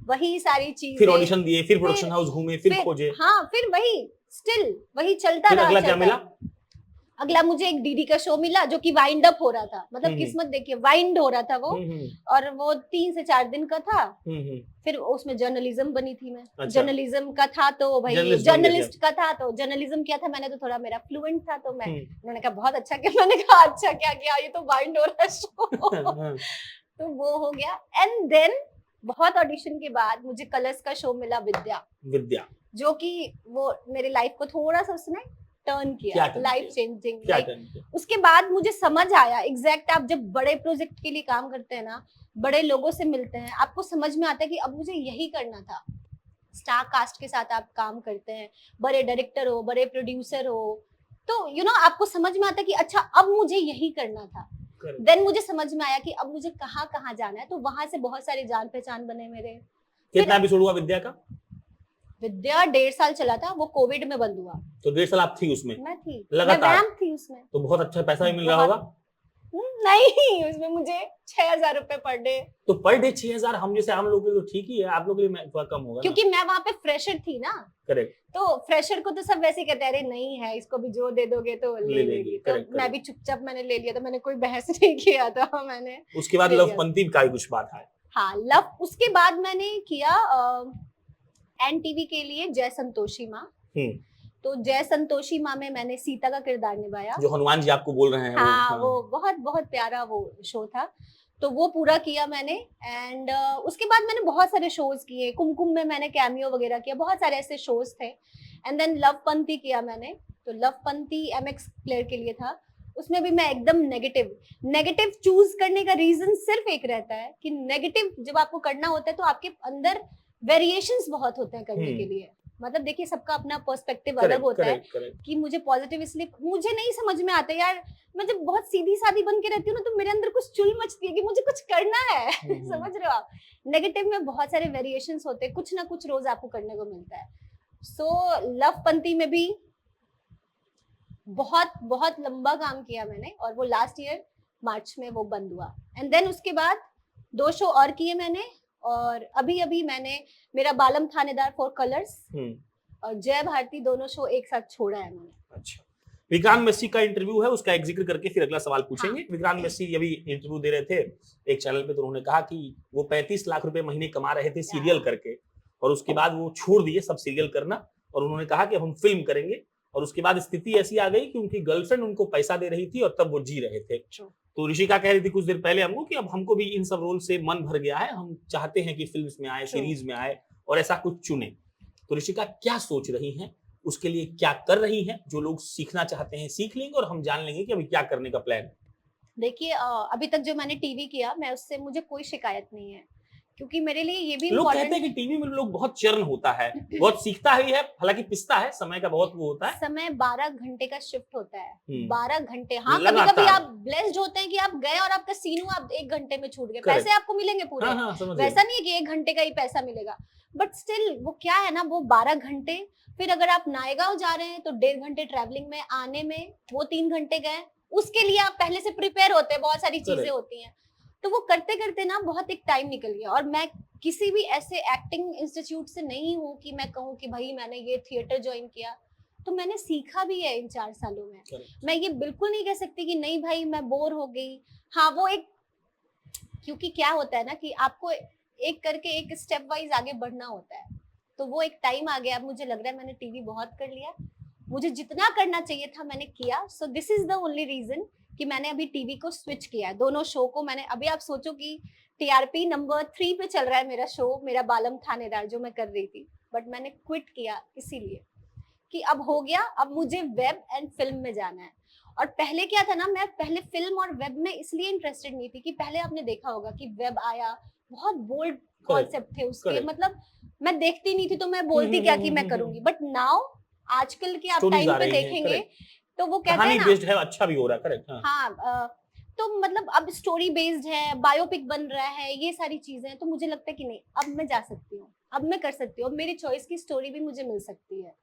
Speaker 2: वही सारी चीजें,
Speaker 1: फिर ऑडिशन दिए, फिर प्रोडक्शन हाउस घूमे, फिर खोजे,
Speaker 2: हाँ, फिर वही स्टिल वही चलता
Speaker 1: फिर
Speaker 2: रहा।
Speaker 1: अगला क्या मिला?
Speaker 2: अगला मुझे एक डीडी का शो मिला जो कि वाइंड अप हो रहा था, मतलब किस्मत देखिए, वाइंड हो रहा था वो, और वो 3 से 4 दिन का था। फिर उसमें जर्नलिज्म बनी थी मैं।
Speaker 1: अच्छा।
Speaker 2: जर्नलिज्म का था तो भाई जर्नलिस्ट का था, तो जर्नलिज्म किया था मैंने, तो थोड़ा मेरा फ्लुएंट था, तो मैं उन्होंने कहा बहुत अच्छा किया, मैंने कहा अच्छा क्या किया, ये तो वाइंड हो रहा है शो। तो वो हो गया। एंड देन बहुत ऑडिशन के बाद मुझे कलर्स का शो मिला, विद्या, जो कि वो मेरे लाइफ को थोड़ा सा उसने टर्न किया, लाइफ चेंजिंग। उसके बाद मुझे समझ आया एग्जैक्ट, आप जब बड़े प्रोजेक्ट के लिए काम करते हैं ना, बड़े लोगों से मिलते हैं, आपको समझ में आता है कि अब मुझे यही करना था। स्टार कास्ट के साथ आप काम करते हैं, बड़े डायरेक्टर हो, बड़े प्रोड्यूसर हो, तो यू नो आपको समझ में आता है कि अच्छा अब मुझे यही करना था। देन मुझे समझ में आया कि अब मुझे कहाँ कहाँ जाना है, तो वहां से बहुत सारे जान पहचान बने मेरे।
Speaker 1: कितना एपिसोड हुआ विद्या का?
Speaker 2: विद्या 1.5 साल चला था, वो कोविड में बंद हुआ।
Speaker 1: तो 1.5 साल आप थी उसमें?
Speaker 2: मैं थी
Speaker 1: लगातार?
Speaker 2: मैं थी उसमें।
Speaker 1: तो बहुत अच्छा पैसा भी मिल रहा होगा?
Speaker 2: नहीं, उसमें मुझे 6,000 रुपए पर डे।
Speaker 1: तो पर डे 6,000 हम जैसे आम लोगों के लिए तो ठीक ही है, आप लोगों के लिए थोड़ा कम होगा,
Speaker 2: क्योंकि मैं वहां पे फ्रेशर थी ना।
Speaker 1: करेक्ट।
Speaker 2: तो फ्रेशर को तो सब वैसे ही कहते हैं, अरे नहीं है, इसको भी जो दे दोगे तो ले लेगी। तो मैं भी चुपचाप मैंने ले लिया था, मैंने कोई बहस नहीं किया था मैंने।
Speaker 1: उसके बाद लवपंती का कुछ बात है?
Speaker 2: हाँ, लव, उसके बाद मैंने किया एनटीवी के लिए जय संतोषी माँ। तो जय संतोषी माँ में मैंने सीता का किरदार निभाया,
Speaker 1: जो हनुमान जी आपको बोल रहे हैं।
Speaker 2: हाँ, वो बहुत बहुत प्यारा वो शो था, तो वो पूरा किया मैंने। एंड उसके बाद मैंने बहुत सारे शोज किए, कुमकुम में मैंने कैमियो वगैरह किया, बहुत सारे ऐसे शोज थे। एंड देन लवपंती किया मैंने, तो लवपंती एमएक्स प्लेयर के लिए था। उसमें भी मैं एकदम नेगेटिव चूज करने का रीजन सिर्फ एक रहता है कि नेगेटिव जब आपको करना होता है तो आपके अंदर वेरिएशंस बहुत होते हैं करने के लिए। मतलब देखिए, सबका अपना पर्सपेक्टिव अलग होता है कि मुझे पॉजिटिव, इसलिए मुझे नहीं समझ में आता यार, मैं जब बहुत सीधी सादी बन के रहती हूँ ना, तो मेरे अंदर कुछ चुल मचती है कि मुझे कुछ करना है। समझ रहे हो आप? नेगेटिव में बहुत सारे वेरिएशंस होते हैं, कुछ ना कुछ रोज आपको करने को मिलता है। सो लवपंती में भी बहुत बहुत लंबा काम किया मैंने, और वो लास्ट ईयर मार्च में वो बंद हुआ। एंड देन उसके बाद 2 शो और किए मैंने, और अभी मैंने मेरा बालम थानेदार फॉर कलर्स और जय भारती दोनों शो एक साथ छोड़ा है मैंने।
Speaker 1: अच्छा, विक्रांत मैसी का इंटरव्यू है, उसका एक जिक्र करके फिर अगला सवाल पूछेंगे। हाँ। विक्रांत मैसी अभी इंटरव्यू दे रहे थे एक चैनल पे, तो उन्होंने कहा कि वो 35 लाख रुपए महीने कमा रहे थे सीरियल करके, और उसके बाद वो छोड़ दिए सब सीरियल करना, और उन्होंने कहा कि हम फिल्म करेंगे। और उसके बाद स्थिति ऐसी आ गई कि उनकी गर्लफ्रेंड उनको पैसा दे रही थी और तब वो जी रहे थे। तो ऋषिका कह रही थी कुछ देर पहले हमको कि अब हमको भी इन सब रोल से मन भर गया है, हम चाहते हैं कि फिल्म्स में आए, सीरीज में आए और ऐसा कुछ चुने। तो ऋषिका क्या सोच रही हैं, उसके लिए क्या कर रही हैं? जो लोग सीखना चाहते हैं सीख लेंगे, और हम जान लेंगे कि अभी क्या करने का प्लान है।
Speaker 2: देखिए, अभी तक जो मैंने टीवी किया, मैं उससे मुझे कोई शिकायत नहीं है, क्योंकि मेरे लिए ये भी
Speaker 1: लोग कहते हैं कि टीवी में लोग बहुत चर्न होता है, बहुत सीखता ही है, हालांकि पिसता है, समय का बहुत वो होता है।
Speaker 2: समय 12 घंटे का शिफ्ट होता है, 12 घंटे। हाँ, कभी-कभी आप ब्लेस्ड होते हैं कि आप गए और आपका सीन हुआ, आप 1 घंटे में छूट गए, पैसे आपको मिलेंगे पूरे।
Speaker 1: हाँ,
Speaker 2: वैसा नहीं है कि 1 घंटे का ही पैसा मिलेगा, बट स्टिल वो क्या है ना, वो 12 घंटे। फिर अगर आप नायगांव जा रहे हैं तो 1.5 घंटे ट्रैवलिंग में, आने में वो 3 घंटे गए, उसके लिए आप पहले से प्रिपेयर होते हैं, बहुत सारी चीजें होती हैं। तो वो करते करते ना बहुत एक टाइम निकल गया। और मैं किसी भी ऐसे एक्टिंग इंस्टीट्यूट से नहीं हूँ कि मैं कहूँ कि भाई मैंने ये थिएटर ज्वाइन किया, तो मैंने सीखा भी है इन 4 सालों में। मैं ये बिल्कुल नहीं कह सकती कि नहीं भाई मैं बोर हो गई। हाँ वो एक, क्योंकि क्या होता है ना कि आपको एक करके एक स्टेप वाइज आगे बढ़ना होता है, तो वो एक टाइम आ गया। अब मुझे लग रहा है मैंने टीवी बहुत कर लिया, मुझे जितना करना चाहिए था मैंने किया। So this is the only reason कि मैंने अभी टीवी को स्विच किया है। दोनों शो को मैंने, अभी आप सोचो कि टीआरपी नंबर 3 पे चल रहा है मेरा शो, मेरा बालम थानेदार जो मैं कर रही थी, बट मैंने क्विट किया इसीलिए कि अब हो गया, अब मुझे वेब एंड फिल्म में जाना है। और पहले क्या था ना, मैं पहले फिल्म और वेब में इसलिए इंटरेस्टेड नहीं थी कि पहले आपने देखा होगा कि वेब आया, बहुत बोल्ड कॉन्सेप्ट थे उसके, मतलब मैं देखती नहीं थी तो मैं बोलती क्या कि मैं करूंगी, बट नाउ आजकल के आप टाइम पे देखेंगे तो वो कहते हैं ना
Speaker 1: बेस्ड है, अच्छा भी हो रहा है। करेक्ट।
Speaker 2: हाँ तो मतलब अब स्टोरी बेस्ड है, बायोपिक बन रहा है, ये सारी चीजें, तो मुझे लगता है कि नहीं अब मैं जा सकती हूँ, अब मैं कर सकती हूँ, अब मेरी चॉइस की स्टोरी भी मुझे मिल सकती है।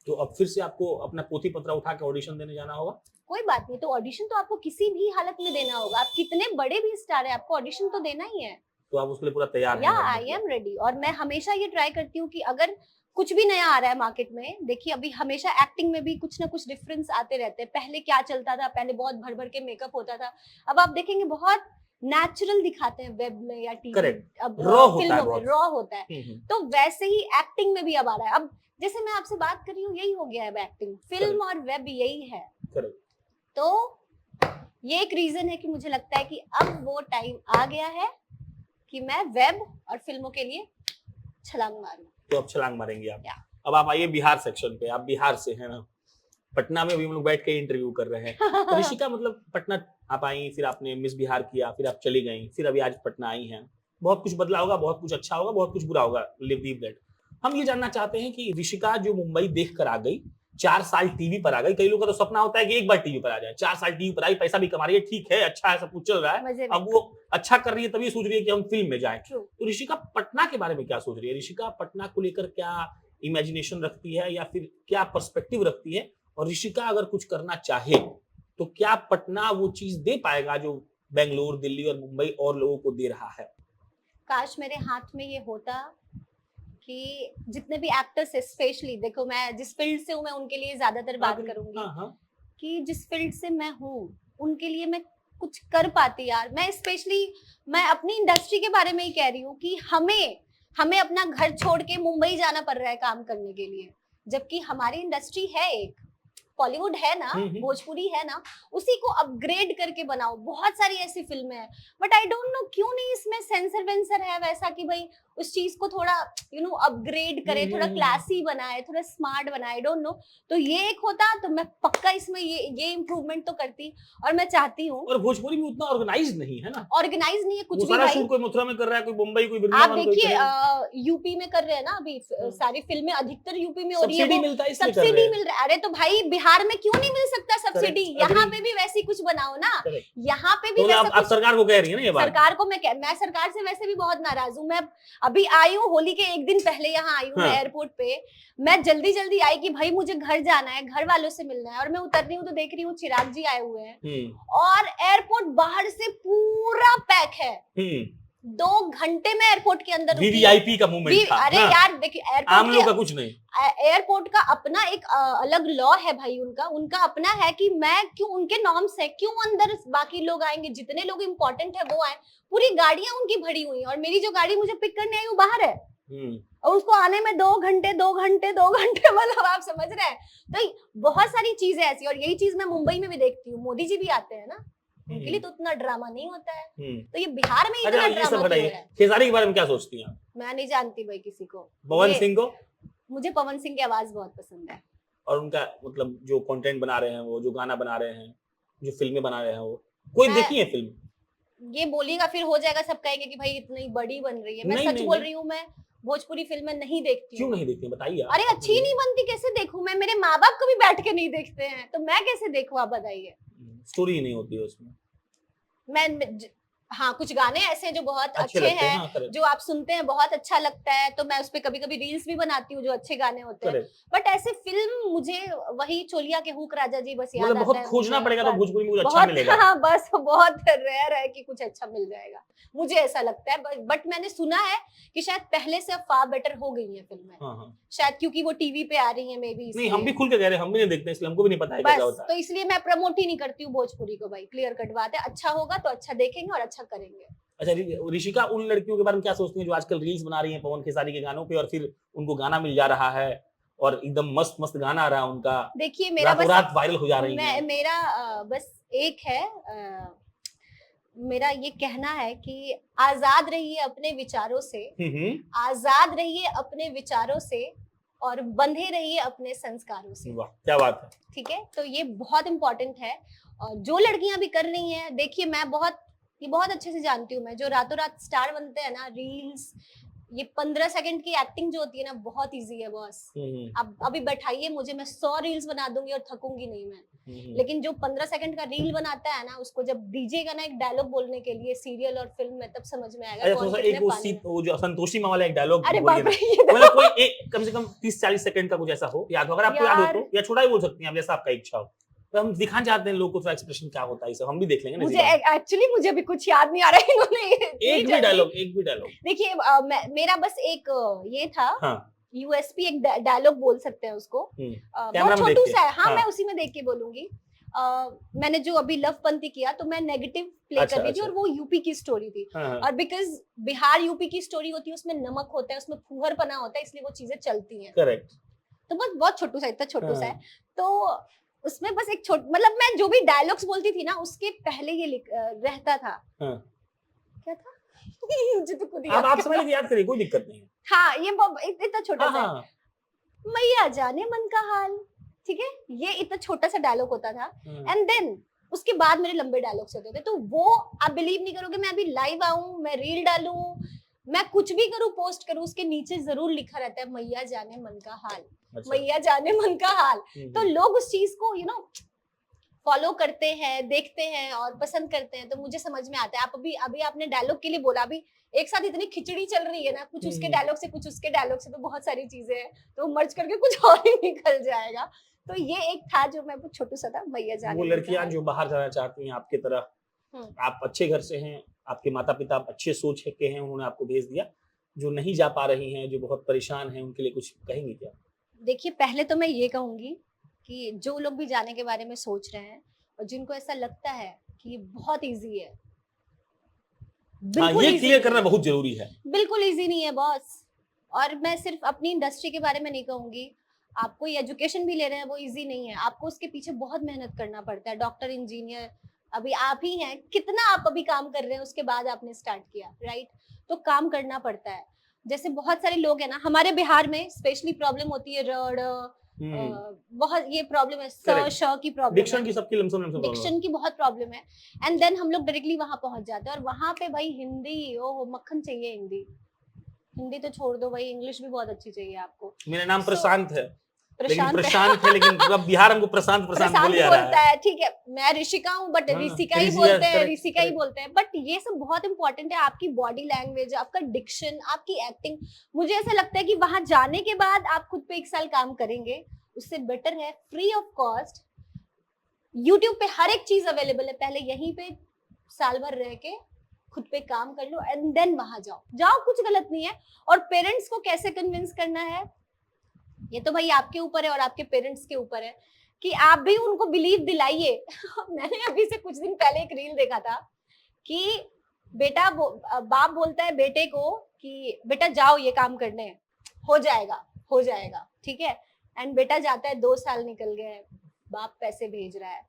Speaker 1: तो अब फिर से आपको अपना पोथी पत्रा उठा के ऑडिशन देने जाना होगा?
Speaker 2: कोई बात नहीं, तो ऑडिशन तो आपको किसी भी हालत में देना होगा, आप कितने बड़े भी स्टार है आपको ऑडिशन तो देना ही है।
Speaker 1: तो आप उसके लिए पूरा तैयार हैं?
Speaker 2: या आई एम रेडी। और मैं हमेशा ये ट्राई करती हूँ कि अगर कुछ भी नया आ रहा है मार्केट में, देखिए अभी हमेशा एक्टिंग में भी कुछ ना कुछ डिफरेंस आते रहते हैं। पहले क्या चलता था, पहले बहुत भर भर के मेकअप होता था, अब आप देखेंगे बहुत नेचुरल दिखाते हैं वेब में या टीवी, अब फिल्मों में रॉ होता है। तो वैसे ही एक्टिंग में भी अब आ रहा है। अब जैसे मैं आपसे बात कर रही हूँ, यही हो गया है अब एक्टिंग, फिल्म और वेब यही है। तो ये एक रीजन है कि मुझे लगता है कि अब वो टाइम आ गया है कि मैं वेब और फिल्मों के लिए छलांग मारूं।
Speaker 1: तो अब छलांग मारेंगे आप। अब आप आइए बिहार सेक्शन पे। आप बिहार से हैं ना, पटना में भी हम लोग बैठ के इंटरव्यू कर रहे हैं। तो ऋषिका, मतलब पटना आप आई, फिर आपने मिस बिहार किया, फिर आप चली गई, फिर अभी आज पटना आई हैं। बहुत कुछ बदला होगा, बहुत कुछ अच्छा होगा, बहुत कुछ बुरा होगा, लिव दैट। हम ये जानना चाहते हैं कि ऋषिका जो मुंबई देख कर आ गई, 4 साल टीवी पर आ गई, कई लोगों का तो सपना होता है कि एक बार टीवी पर आ जाए, 4 साल टीवी पर आई, पैसा भी कमा रही है, ठीक है, अच्छा है, सब कुछ चल रहा है, अब वो अच्छा कर रही है, तभी सोच रही है कि हम फिल्म में जाएं। तो ऋषिका पटना के बारे में क्या सोच रही है? ऋषिका पटना को लेकर क्या इमेजिनेशन रखती है या फिर क्या पर्सपेक्टिव रखती है? और ऋषिका अगर कुछ करना चाहे तो क्या पटना वो चीज दे पाएगा जो बेंगलोर, दिल्ली और मुंबई और लोगों को दे रहा है?
Speaker 2: काश मेरे हाथ में ये होता कि जितने भी एक्टर्स स्पेशली, देखो मैं जिस फील्ड से हूँ मैं उनके लिए ज्यादातर बात करूंगी, कि जिस फील्ड से मैं हूँ उनके लिए मैं कुछ कर पाती यार। मैं स्पेशली मैं अपनी इंडस्ट्री के बारे में ही कह रही हूँ कि हमें अपना घर छोड़ के मुंबई जाना पड़ रहा है काम करने के लिए, जबकि हमारी इंडस्ट्री है एक बॉलीवुड है ना, भोजपुरी है ना, उसी को अपग्रेड करके बनाओ। बहुत सारी ऐसी फिल्में हैं, बट आई डोंट नो क्यों नहीं इसमें सेंसर वेंसर है वैसा कि भाई उस चीज को थोड़ा अपग्रेड करे, थोड़ा क्लासी बनाए, थोड़ा स्मार्ट बनाए। आई डोंट नो, तो ये एक होता तो मैं पक्का इसमें ये इम्प्रूवमेंट तो करती, और मैं चाहती हूँ।
Speaker 1: और भोजपुरी में उतना ऑर्गेनाइज नहीं है ना,
Speaker 2: ऑर्गेनाइज नहीं है कुछ भी
Speaker 1: भाई। कोई मथुरा में कर रहा है, कोई मुंबई, कोई
Speaker 2: आप देखिए यूपी में कर रहे हैं ना अभी, सारी फिल्में अधिकतर यूपी में हो रही है, सब्सिडी मिल रहा है। अरे तो भाई बिहार में क्यों नहीं मिल सकता सब्सिडी? यहाँ पे भी वैसी कुछ बनाओ ना, यहाँ पे भी।
Speaker 1: आप सरकार को कह रही है ना ये बात?
Speaker 2: सरकार को मैं सरकार से वैसे भी बहुत नाराज हूँ। मैं अभी आई हूँ, होली के एक दिन पहले यहाँ आई हूँ एयरपोर्ट पे, मैं जल्दी आई कि भाई मुझे घर जाना है, घर वालों से मिलना है, और मैं उतर रही हूँ तो देख रही हूँ चिराग जी आए हुए हैं, और एयरपोर्ट बाहर से पूरा पैक है। 2 घंटे में एयरपोर्ट के अंदर
Speaker 1: वीवीआईपी का मूवमेंट था।
Speaker 2: अरे यार देखिए,
Speaker 1: आम लोग का कुछ नहीं,
Speaker 2: एयरपोर्ट का अपना एक अलग लॉ है भाई, उनका अपना है कि मैं क्यों, उनके नॉर्म्स है, क्यों अंदर बाकी लोग आएंगे, जितने लोग इंपॉर्टेंट है वो आए। पूरी गाड़ियां उनकी भरी हुई है, और मेरी जो गाड़ी मुझे पिक करने आई वो बाहर है, और उसको आने में 2 घंटे मतलब आप समझ रहे हैं। तो बहुत सारी चीजें ऐसी, और यही चीज मैं मुंबई में भी देखती हूँ। मोदी जी भी आते हैं ना, उनके लिए तो उतना ड्रामा नहीं होता है, तो ये बिहार में इतना ड्रामा क्यों है?
Speaker 1: खेसारी के बारे में क्या सोचती हैं?
Speaker 2: मैं नहीं जानती भाई किसी को।
Speaker 1: पवन सिंह को?
Speaker 2: मुझे पवन सिंह की आवाज बहुत पसंद है,
Speaker 1: और उनका मतलब जो कंटेंट बना रहे हैं, वो जो गाना बना रहे हैं, जो फिल्में बना रहे हैं, वो कोई देखी है फिल्म?
Speaker 2: ये बोलिएगा फिर हो जाएगा, सब कहेंगे कि भाई इतनी बड़ी बन रही है। मैं सच बोल रही हूँ, मैं भोजपुरी फिल्में नहीं देखती।
Speaker 1: क्यों नहीं देखती बताइए?
Speaker 2: अरे अच्छी नहीं बनती, कैसे देखूं मैं? मेरे माँ बाप कभी बैठ के नहीं देखते हैं, तो मैं कैसे देखूं? आप बताइए।
Speaker 1: स्टोरी नहीं होती है उसमें।
Speaker 2: हाँ, कुछ गाने ऐसे हैं जो बहुत
Speaker 1: अच्छे
Speaker 2: अच्छे
Speaker 1: लगते हैं,
Speaker 2: हैं,
Speaker 1: हाँ, correct,
Speaker 2: जो आप सुनते हैं बहुत अच्छा लगता है, तो मैं उस पे कभी-कभी रील्स भी बनाती हूँ जो अच्छे गाने होते हैं।
Speaker 1: correct।
Speaker 2: बट ऐसे फिल्म मुझे वही चोलिया के हुक राजा जी बस याद
Speaker 1: मतलब
Speaker 2: आता
Speaker 1: बहुत
Speaker 2: है
Speaker 1: खोजना
Speaker 2: मुझे,
Speaker 1: पड़ेगा तो
Speaker 2: बस।
Speaker 1: भोजपुरी में कुछ अच्छा
Speaker 2: बहुत
Speaker 1: मिलेगा।
Speaker 2: हाँ, बस बहुत रेयर है कि कुछ अच्छा मिल जाएगा। मुझे ऐसा लगता है, बट मैंने सुना है कि शायद पहले से अब फार बेटर हो गई हैं फिल्में।
Speaker 1: हाँ, हाँ।
Speaker 2: शायद क्योंकि वो टीवी पे आ रही हैं मे बी
Speaker 1: नहीं, हम भी
Speaker 2: इसलिए।
Speaker 1: खुल के कह रहे हैं, हम भी नहीं देखते हैं, इसलिए हमको भी नहीं पता है क्या
Speaker 2: बस
Speaker 1: होता है।
Speaker 2: तो इसलिए मैं प्रमोट ही नहीं करती हूँ भोजपुरी को भाई, क्लियर कट बात है। अच्छा होगा तो अच्छा देखेंगे और अच्छा करेंगे।
Speaker 1: अच्छा, ऋषिका उन लड़कियों के बारे में क्या सोचती हैं जो आजकल रील्स बना रही हैं पवन खेसारी के गानों पे और फिर उनको गाना मिल जा रहा है और एकदम मस्त मस्त गाना आ रहा है उनका,
Speaker 2: देखिए मेरा
Speaker 1: रातों
Speaker 2: बस
Speaker 1: रात वायरल हो जा रही
Speaker 2: मैं
Speaker 1: हैं।
Speaker 2: मेरा बस एक है, मेरा ये कहना है कि आजाद रहिए अपने विचारों से, आजाद रहिए अपने विचारों से और बंधे रहिए अपने संस्कारों से।
Speaker 1: वाह, क्या बात है।
Speaker 2: ठीक है, तो ये बहुत इंपॉर्टेंट है। और जो लड़कियां भी कर रही हैं, देखिए मैं ये बहुत अच्छे से जानती हूँ, मैं जो रातों रात स्टार बनते हैं ना, रील्स, ये 15 सेकंड की एक्टिंग जो होती है ना, बहुत इजी है बॉस। अब अभी बैठाइए मुझे, मैं 100 रील्स बना दूंगी और थकूंगी नहीं मैं। लेकिन जो 15 सेकंड का रील बनाता है ना, उसको जब दीजिएगा ना एक डायलॉग बोलने के लिए सीरियल और फिल्म में, तब समझ में आएगा
Speaker 1: अच्छा,
Speaker 2: कौन
Speaker 1: थोड़ा सा
Speaker 2: कितने
Speaker 1: एक
Speaker 2: पानी में।
Speaker 1: वो जो संतोषी माँ वाला एक डायलॉग
Speaker 2: अरे
Speaker 1: बोलिए
Speaker 2: बाप
Speaker 1: ना,
Speaker 2: रे, ये
Speaker 1: मतलब कोई एक कम से कम 30-40 सेकंड का कुछ ऐसा हो याद हो, अगर आपको याद हो
Speaker 2: यार।
Speaker 1: तो, या छोटा ही बोल सकती हैं आप, जैसा आपका इच्छा हो, तो हम दिखाना चाहते हैं लोगों को थोड़ा एक्सप्रेशन क्या होता है, ये सब हम भी देख लेंगे ना इसी
Speaker 2: मुझे
Speaker 1: बार।
Speaker 2: एक्चुअली मुझे भी कुछ याद नहीं आ रहा है, इन्होंने
Speaker 1: एक भी डायलॉग, एक भी डायलॉग।
Speaker 2: देखिए मेरा बस एक ये था,
Speaker 1: हाँ,
Speaker 2: यूएसपी एक डायलॉग बोल सकते हैं उसको।
Speaker 1: कैमरा
Speaker 2: बहुत
Speaker 1: में देख
Speaker 2: छोटू
Speaker 1: के।
Speaker 2: सा है, हाँ,
Speaker 1: हाँ।
Speaker 2: मैं उसी में देख के बोलूंगी। मैंने जो अभी लवपंथी किया तो मैं नेगेटिव प्ले
Speaker 1: अच्छा,
Speaker 2: कर रही थी
Speaker 1: अच्छा।
Speaker 2: और वो यूपी की स्टोरी थी।
Speaker 1: हाँ, हाँ,
Speaker 2: और बिकॉज बिहार यूपी की स्टोरी होती है, उसमें नमक होता है, उसमें फुहरपना होता है, इसलिए वो चीजें चलती हैं।
Speaker 1: करेक्ट।
Speaker 2: तो बस बहुत छोटू सा, इतना छोटू सा है।
Speaker 1: हाँ।
Speaker 2: तो उसमें बस एक मतलब मैं जो भी डायलॉग्स बोलती थी ना, उसके पहले ये रहता था।
Speaker 1: हाँ।
Speaker 2: क्या था? मुझे तो खुद ही
Speaker 1: आप
Speaker 2: याद
Speaker 1: समझ लीजिए, याद करिए, कोई दिक्कत नहीं है।
Speaker 2: हाँ, ये इतना छोटा सा है।
Speaker 1: हाँ,
Speaker 2: मैया जाने मन का हाल, ठीक है, ये इतना छोटा सा डायलॉग होता था।
Speaker 1: हाँ।
Speaker 2: एंड देन उसके बाद मेरे लंबे डायलॉग्स होते थे, तो वो आप बिलीव नहीं करोगे, मैं अभी लाइव आऊं, मैं रील डालूं, मैं कुछ भी करूं, पोस्ट करूं, उसके नीचे जरूर लिखा रहता है मैया जाने मन का हाल,
Speaker 1: अच्छा।
Speaker 2: मैया जाने मन का हाल। तो लोग उस चीज को फॉलो करते हैं, देखते हैं और पसंद करते हैं, तो मुझे समझ में आता है। आप अभी आपने डायलॉग के लिए बोला, अभी एक साथ इतनी खिचड़ी चल रही है ना, कुछ उसके डायलॉग से, कुछ उसके डायलॉग से, तो बहुत सारी चीजें हैं, तो मर्ज करके कुछ और ही निकल जाएगा। तो ये एक था जो मैं छोटू सा था, मैया जाने
Speaker 1: वो
Speaker 2: मन का
Speaker 1: लड़कियां
Speaker 2: हाल।
Speaker 1: जो बाहर जाना चाहती हैं आपके तरह, आप अच्छे घर से हैं, आपके माता पिता अच्छे सोच के हैं, उन्होंने आपको भेज दिया, जो नहीं जा पा रही हैं, जो बहुत परेशान हैं, उनके लिए कुछ कहेंगी क्या?
Speaker 2: देखिए, पहले तो मैं ये कहूंगी कि जो लोग भी जाने के बारे में सोच रहे हैं और जिनको ऐसा लगता है कि ये बहुत इजी है,
Speaker 1: हाँ, ये क्लियर करना बहुत जरूरी है।
Speaker 2: बिल्कुल इजी नहीं है बॉस। और मैं सिर्फ अपनी इंडस्ट्री के बारे में नहीं कहूंगी, आप कोई एजुकेशन भी ले रहे हैं, वो इजी नहीं है, आपको उसके पीछे बहुत मेहनत करना पड़ता है। डॉक्टर, इंजीनियर, अभी आप ही हैं, कितना आप अभी काम कर रहे हैं, उसके बाद आपने स्टार्ट किया, राइट? तो काम करना पड़ता है। जैसे बहुत सारे लोग हैं ना, हमारे बिहार में स्पेशली प्रॉब्लम होती है बहुत ये प्रॉब्लम है, श की प्रॉब्लम,
Speaker 1: डिक्शन की सबकी लमसम
Speaker 2: डिक्शन की बहुत प्रॉब्लम है। एंड देन हम लोग डायरेक्टली वहां पहुंच जाते हैं और वहां पे भाई हिंदी, ओह मक्खन चाहिए। हिंदी तो छोड़ दो भाई, इंग्लिश भी बहुत अच्छी चाहिए आपको।
Speaker 1: मेरा नाम प्रशांत है,
Speaker 2: प्रशांत
Speaker 1: लेकिन बिहार हमको प्रशांत बोले जा रहा है।
Speaker 2: ठीक है, मैं ऋषिका हूँ, बट ऋषिका ही बोलते हैं। बट ये सब बहुत इंपॉर्टेंट है, आपकी बॉडी लैंग्वेज, आपका डिक्शन, आपकी एक्टिंग। मुझे ऐसा लगता है कि वहां जाने के बाद आप खुद पे 1 साल काम करेंगे, उससे बेटर है फ्री ऑफ कॉस्ट यूट्यूब पे हर एक चीज अवेलेबल है, पहले यहीं पे साल भर रह के खुद पे काम कर लो एंड देन वहां जाओ, कुछ गलत नहीं है। और पेरेंट्स को कैसे कन्विंस करना है, ये तो भाई आपके ऊपर है और आपके पेरेंट्स के ऊपर है कि आप भी उनको बिलीव दिलाइए। मैंने अभी से कुछ दिन पहले एक रील देखा था कि बाप बोलता है बेटे को कि बेटा जाओ ये काम करने, हो जाएगा, ठीक है। एंड बेटा जाता है, 2 साल निकल गए, बाप पैसे भेज रहा है,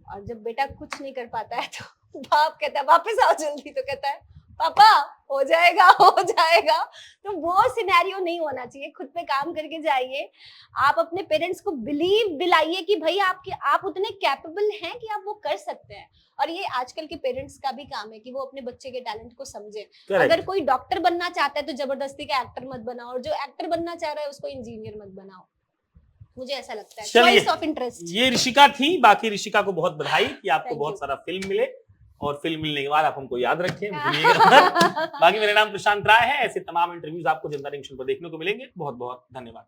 Speaker 2: और जब बेटा कुछ नहीं कर पाता है तो बाप कहता है वापस आओ जल्दी, तो कहता है पापा हो जाएगा। तो वो सिनेरियो नहीं होना चाहिए, खुद पे काम करके जाइए। आप अपने पेरेंट्स को बिलीव दिलाइए कि भाई आप उतने कैपेबल हैं कि आप वो कर सकते हैं। और ये आजकल के पेरेंट्स का भी काम है कि वो अपने बच्चे के टैलेंट को समझे। अगर कोई डॉक्टर बनना चाहता है तो जबरदस्ती का एक्टर मत बनाओ, और जो एक्टर बनना चाह रहा है उसको इंजीनियर मत बनाओ। मुझे ऐसा लगता है, चॉइस ऑफ इंटरेस्ट।
Speaker 1: ये ऋषिका थी, बाकी ऋषिका को बहुत बधाई कि आपको बहुत सारा फिल्म मिले और फिल्म मिलने के बाद आप हमको याद रखें, भूलिएगा। बाकी मेरा नाम प्रशांत राय है। ऐसे तमाम इंटरव्यूज आपको जनता जंक्शन पर देखने को मिलेंगे। बहुत बहुत धन्यवाद।